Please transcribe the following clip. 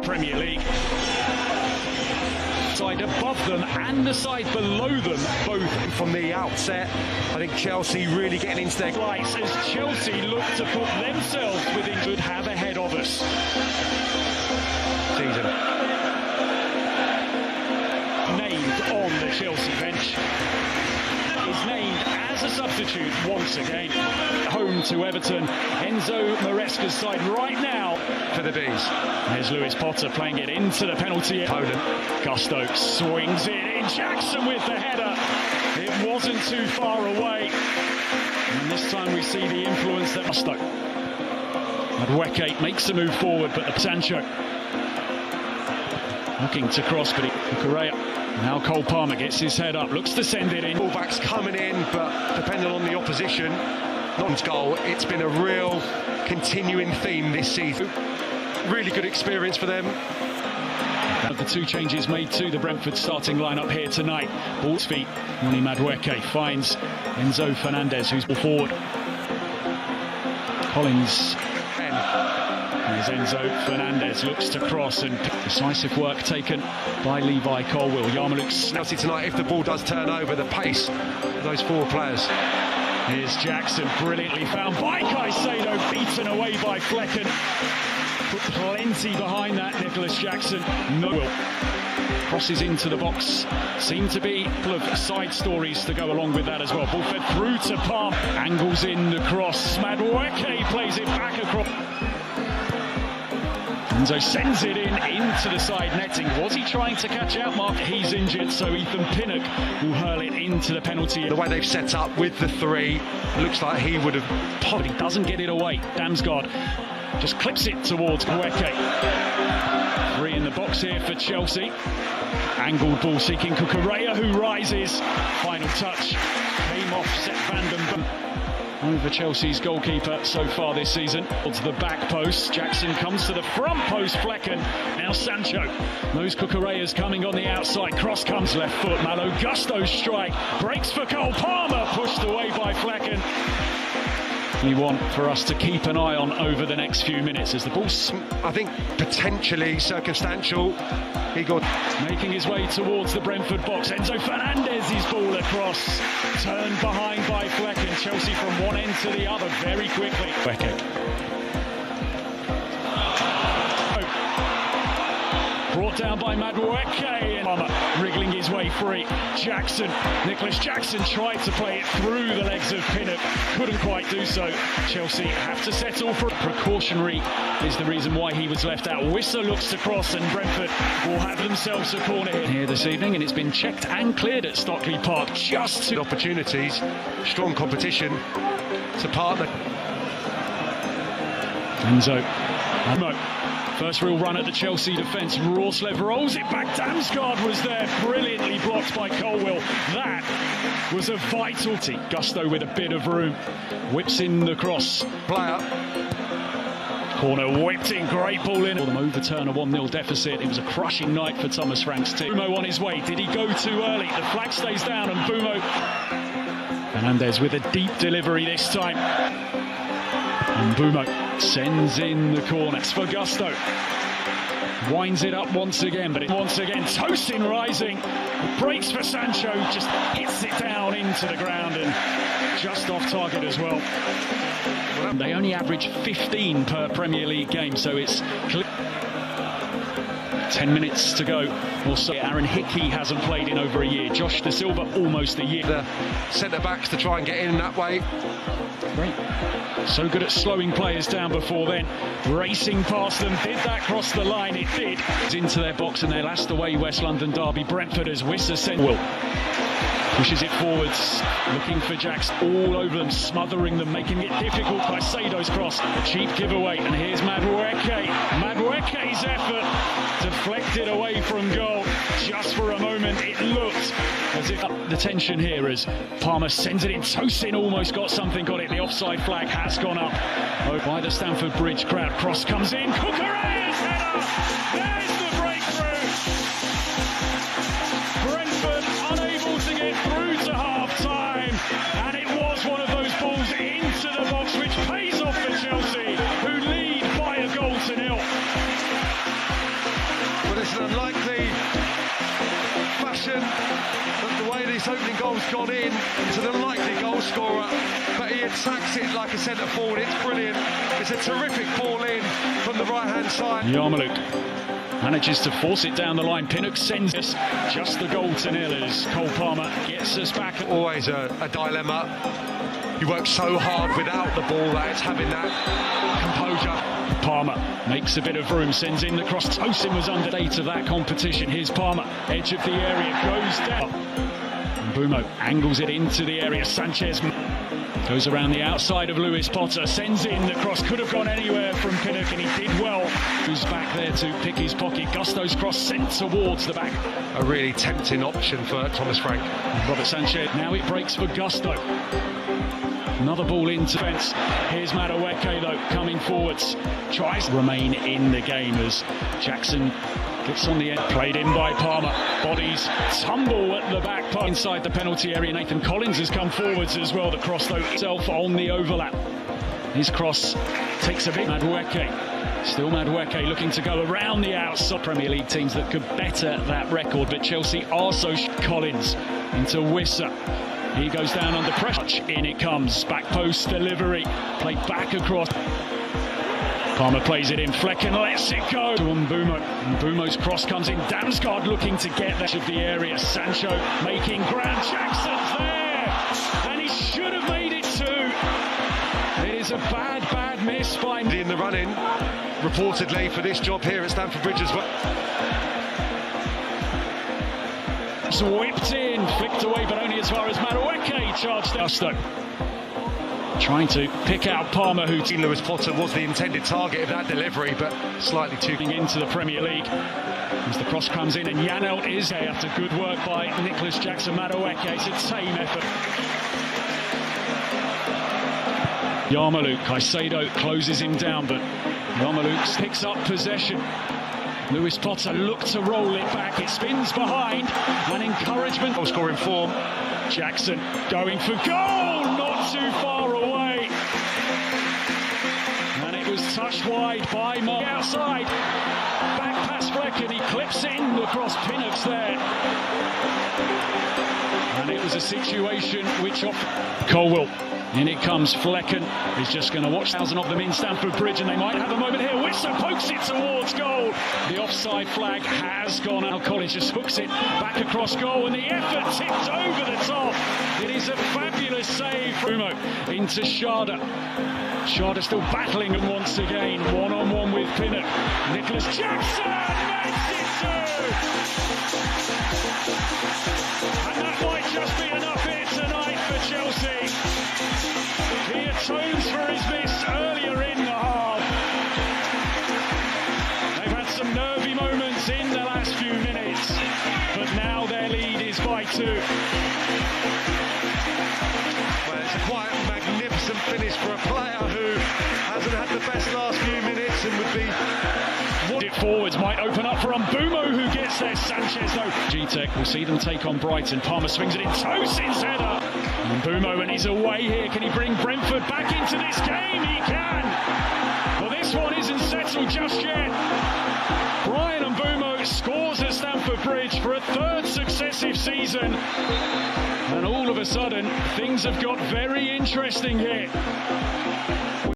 Premier League. Side above them and the side below them, both from the outset. I think Chelsea really getting into their rights as Chelsea look to put themselves within good have ahead of us. Season. Named on the Chelsea bench. Is named as a substitute once again. Home to Everton, Enzo Maresca's side right now for the Bees. There's Lewis Potter playing it into the penalty. Poland. Gusto swings it in. Jackson with the header. It wasn't too far away. And this time we see the influence that Gusto. Madueke makes a move forward, but the Sancho looking to cross, but Correa. Now Cole Palmer gets his head up, looks to send it in. Fullbacks coming in, but depending on the opposition, not goal. It's been a real continuing theme this season. Really good experience for them. The two changes made to the Brentford starting lineup here tonight. Ball's feet, Noni Madueke finds Enzo Fernandez, who's forward. Collins. As Enzo Fernandez looks to cross, and decisive work taken by Levi Colwill. Yarmouk's Chelsea tonight, if the ball does turn over, the pace of those four players. Here's Jackson, brilliantly found by Caicedo, beaten away by Flecken. Put plenty behind that, Nicholas Jackson. No. Crosses into the box. Seem to be a couple of side stories to go along with that as well. Ball fed through to Palm. Angles in the cross. Madueke plays it back across. Enzo sends it into the side netting. Was he trying to catch out Mark? He's injured, so Ethan Pinnock will hurl it into the penalty. The way they've set up with the three, looks like he would have popped. He doesn't get it away. Damsgaard just clips it towards Madueke. Three in the box here for Chelsea. Angled ball seeking Correa, who rises. Final touch came off Sepp van den Berg. Over Chelsea's goalkeeper so far this season. To the back post. Jackson comes to the front post. Flecken. Now Sancho. Those Cucurella's coming on the outside. Cross comes left foot. Malo Gusto strike. Breaks for Cole Palmer. Pushed away by Flecken. We want for us to keep an eye on over the next few minutes as the ball's, I think, potentially circumstantial. He got making his way towards the Brentford box. Enzo Fernandez's ball across, turned behind by Flecken. Chelsea from one end to the other very quickly. Brought down by Madueke, and Palmer wriggling his way free. Jackson, Nicholas Jackson tried to play it through the legs of Pinnock, couldn't quite do so. Chelsea have to settle for precautionary is the reason why he was left out. Wissa looks to cross, and Brentford will have themselves a corner here this evening, and it's been checked and cleared at Stockley Park. Just two opportunities, strong competition to partner. Enzo. First real run at the Chelsea defence. Rorslev rolls it back. Damsgaard was there, brilliantly blocked by Colwill. That was a vital tee. Gusto with a bit of room. Whips in the cross. Player. Corner whipped in, great ball in. For them overturn a 1-0 deficit. It was a crushing night for Thomas Frank's team. Bumo on his way. Did he go too early? The flag stays down, and Bumo. Fernandez with a deep delivery this time. And Bumo sends in the corner. It's for Gusto. Winds it up once again, but once again, Tosin rising. Breaks for Sancho, just hits it down into the ground and just off target as well. They only average 15 per Premier League game, so it's 10 minutes to go. Also, Aaron Hickey hasn't played in over a year. Josh Da Silva, almost a year. The centre-backs to try and get in that way. Great. So good at slowing players down before then. Racing past them. Did that cross the line? It did. It's into their box, and their last away West London derby. Brentford as Wissa sent. Will pushes it forwards, looking for Jacks all over them, smothering them, making it difficult. Caicedo's cross, a cheap giveaway, and here's Madueke. Madueke's effort deflected away from goal. Just for a moment, it looked as if the tension here as Palmer sends it in. Tosin almost got something on it. The offside flag has gone up by the Stamford Bridge crowd. Cross comes in. Cucurella's header. There's the breakthrough. Brentford unable to get through to half-time, and it was one of those balls into the box which pays off for Chelsea, who lead by a goal to nil. It's an unlikely fashion that the way this opening goal's gone in. It's an unlikely goal scorer, but he attacks it like a centre forward. It's brilliant. It's a terrific ball in from the right-hand side. Yarmouk manages to force it down the line. Pinnock sends us just the goal to nil as Cole Palmer gets us back. Always a dilemma. You work so hard without the ball that it's having that composure. Palmer makes a bit of room, sends in the cross. Tosin was under 8 of that competition. Here's Palmer, edge of the area, goes down. Mbeumo angles it into the area. Sanchez goes around the outside of Lewis Potter, sends in the cross, could have gone anywhere from Pinnock, and he did well. Who's back there to pick his pocket. Gusto's cross sent towards the back. A really tempting option for Thomas Frank. Robert Sanchez, now it breaks for Gusto. Another ball into defence. Here's Madueke though, coming forwards. Tries to remain in the game as Jackson gets on the end. Played in by Palmer. Bodies tumble at the back post. Inside the penalty area, Nathan Collins has come forwards as well. The cross though itself on the overlap. His cross takes a bit. Madueke. Still Madueke looking to go around the outside. Premier League teams that could better that record, but Chelsea are so. Collins into Wissa. He goes down under pressure. In it comes. Back post delivery. Played back across. Palmer plays it in. Flecken lets it go to Mbeumo. Mbeumo's cross comes in. Damsgaard looking to get the edge of the area. Sancho making ground. Jackson's there. And he should have made it too. It is a bad miss by... In the run-in, reportedly for this job here at Stamford Bridge as well. Whipped in, flicked away, but only as far as Madueke charged Gusto. Trying to pick out Palmer, who... Lewis Potter was the intended target of that delivery, but slightly too... Into the Premier League. As the cross comes in, and Janelt is there after good work by Nicholas Jackson. Madueke, it's a tame effort. Yarmouk, Caicedo closes him down, but Yarmouk picks up possession. Lewis Potter looked to roll it back. It spins behind. An encouragement. Goal scoring form. Jackson going for goal. Not too far away. And it was touched wide by Mark outside. Back past Flecken. He clips it in across Pinnock's there. And it was a situation which off Colwell. In it comes. Flecken is just going to watch 1,000 of them in Stamford Bridge, and they might have a moment here. Wissa pokes it towards goal. The offside flag has gone out. Collins just hooks it back across goal, and the effort tipped over the top. It is a fabulous save. Bruno into Schade. Schade still battling him once again. One-on-one with Pinnock. Nicholas Jackson makes it two. And that might just be enough here tonight for Chelsea. He atones for his miss earlier in the half. They've had some nervy moments in the last few minutes, but now their lead is by 2. Well, it's a quite magnificent finish for a player who hasn't had the best last few minutes and would be... It forwards might open up for Mbeumo, who gets there. Sanchez though. G-Tech will see them take on Brighton. Palmer swings it in. Tosin's header. Mbeumo, and he's away here. Can he bring Brentford back into this game? He can. Well, this one isn't settled just yet. Brian Mbeumo scores at Stamford Bridge for a 3rd successive season. And all of a sudden, things have got very interesting here.